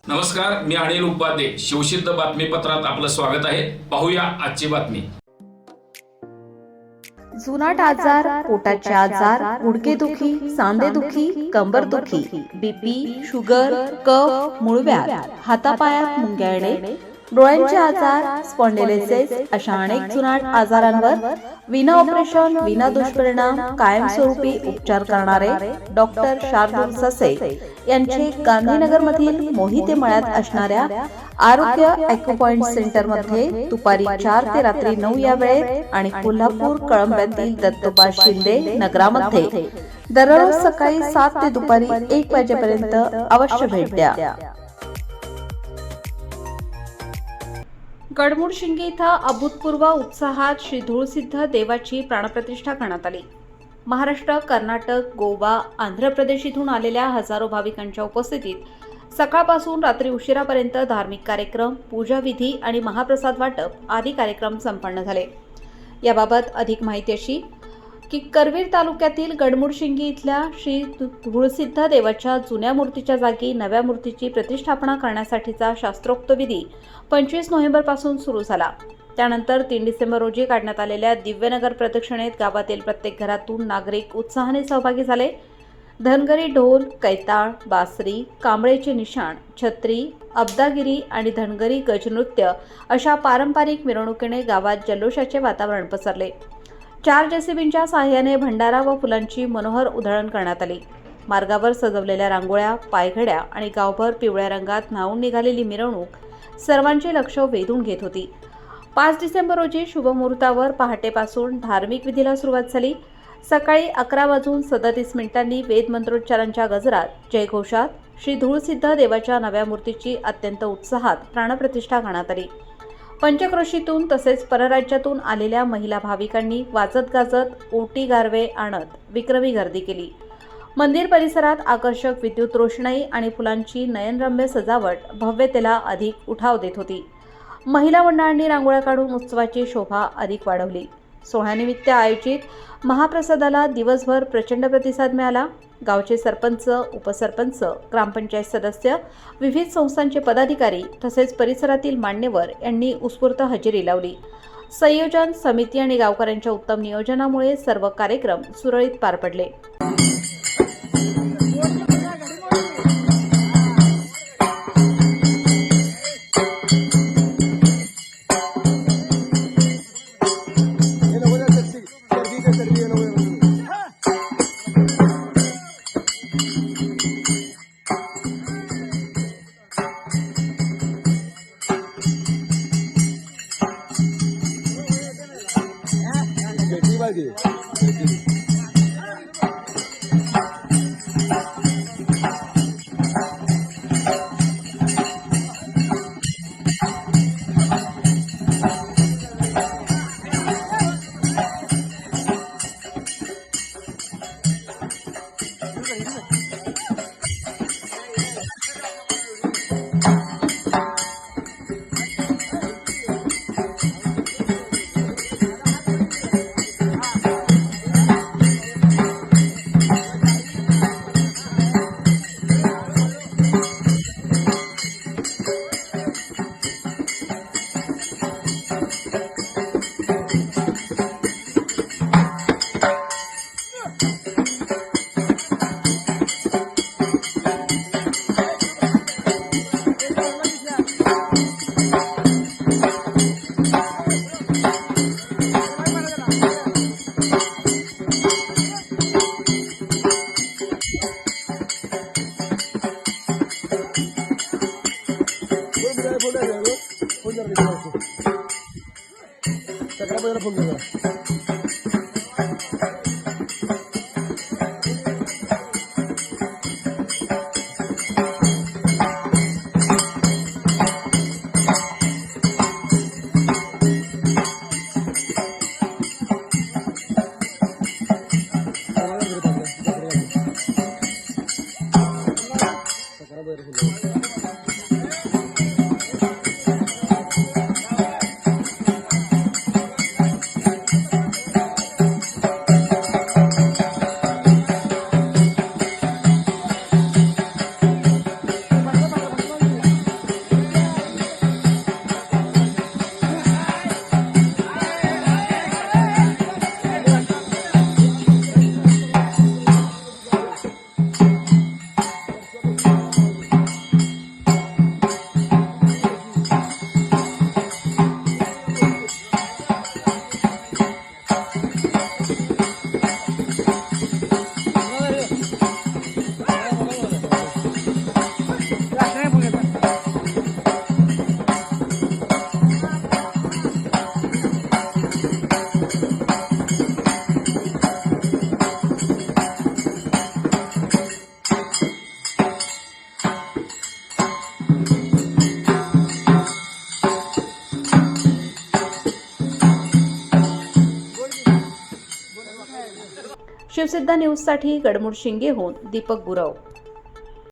नमस्कार, मी अनिल उपाध्ये. शिवसिद्ध बातमीपत्रात आपलं स्वागत आहे. पाहूया आजची बातमी. जुनाट आजार, पोटाचे आजार, गुडघेदुखी, सांधेदुखी, कंबरदुखी, बीपी, शुगर, कफ, मूळव्याध, हातापायात मुंग्या येणे, डोळ्यांचे आजार, स्पॉन्डिलोसिस अशा अनेक जुनाट आजारांवर विना ऑपरेशन, विना दुष्परिणाम, कायमस्वरूपी उपचार करणारे डॉक्टर शार्दूल ससे यांचे गांधीनगरमधील मोहिते मळ्यात असणाऱ्या आरोग्य ॲक्युपॉइंट सेंटरमध्ये दुपारी 4 ते रात्री 9 या वेळेत आणि कोल्हापूर कळंब्यातील दत्तोबा शिंदे नगरामध्ये दररोज सकाळी 7 ते दुपारी 1 वाजेपर्यंत अवश्य भेट द्या. गडमुडशिंगे इथं अभूतपूर्व उत्साहात श्री धूळसिद्ध देवाची प्राणप्रतिष्ठा करण्यात आली. महाराष्ट्र, कर्नाटक, गोवा, आंध्र प्रदेश इथून आलेल्या हजारो भाविकांच्या उपस्थितीत सकाळपासून रात्री उशिरापर्यंत धार्मिक कार्यक्रम, पूजाविधी आणि महाप्रसाद वाटप आदी कार्यक्रम संपन्न झाले. याबाबत अधिक माहिती अशी की करवीर तालुक्यातील गडमुडशिंगे इथल्या श्री धूळसिद्ध देवाच्या जुन्या मूर्तीच्या जागी नव्या मूर्तीची प्रतिष्ठापना करण्यासाठीचा शास्त्रोक्त विधी 25 नोव्हेंबरपासून सुरू झाला. त्यानंतर 3 डिसेंबर रोजी काढण्यात आलेल्या दिव्यनगर प्रदक्षिणेत गावातील प्रत्येक घरातून नागरिक उत्साहाने सहभागी झाले. धनगरी ढोल, कैताळ, बासरी, कांबळेचे निशाण, छत्री, अब्दागिरी आणि धनगरी गजनृत्य अशा पारंपरिक मिरवणुकीने गावात जल्लोषाचे वातावरण पसरले. 4 जेसीबींच्या साहाय्याने भंडारा व फुलांची मनोहर उधळण करण्यात आली. मार्गावर सजवलेल्या रांगोळ्या, पायघड्या आणि गावभर पिवळ्या रंगात न्हावून निघालेली मिरवणूक सर्वांचे लक्ष वेधून घेत होती. 5 डिसेंबर रोजी शुभमुहूर्तावर पहाटेपासून धार्मिक विधीला सुरुवात झाली. सकाळी 11:37 वेद मंत्रोच्चारांच्या गजरात जयघोषात श्री धूळसिद्ध देवाच्या नव्या मूर्तीची अत्यंत उत्साहात प्राणप्रतिष्ठा करण्यात आली. पंचक्रोशीतून तसेच परराज्यातून आलेल्या महिला भाविकांनी वाजत गाजत ओटी गारवे आणत विक्रमी गर्दी केली. मंदिर परिसरात आकर्षक विद्युत रोषणाई आणि फुलांची नयनरम्य सजावट भव्यतेला अधिक उठाव देत होती. महिला मंडळांनी रांगोळ्या काढून उत्सवाची शोभा अधिक वाढवली. सोहळ्यानिमित्त आयोजित महाप्रसादाला दिवसभर प्रचंड प्रतिसाद मिळाला. गावचे सरपंच, उपसरपंच, ग्रामपंचायत सदस्य, विविध संस्थांचे पदाधिकारी तसेच परिसरातील मान्यवर यांनी उत्स्फूर्त हजेरी लावली. संयोजन समिती आणि गावकऱ्यांच्या उत्तम नियोजनामुळे सर्व कार्यक्रम सुरळीत पार पडले. शिवसिद्ध न्यूजसाठी गडमुड शिंगेहून दीपक गुरव.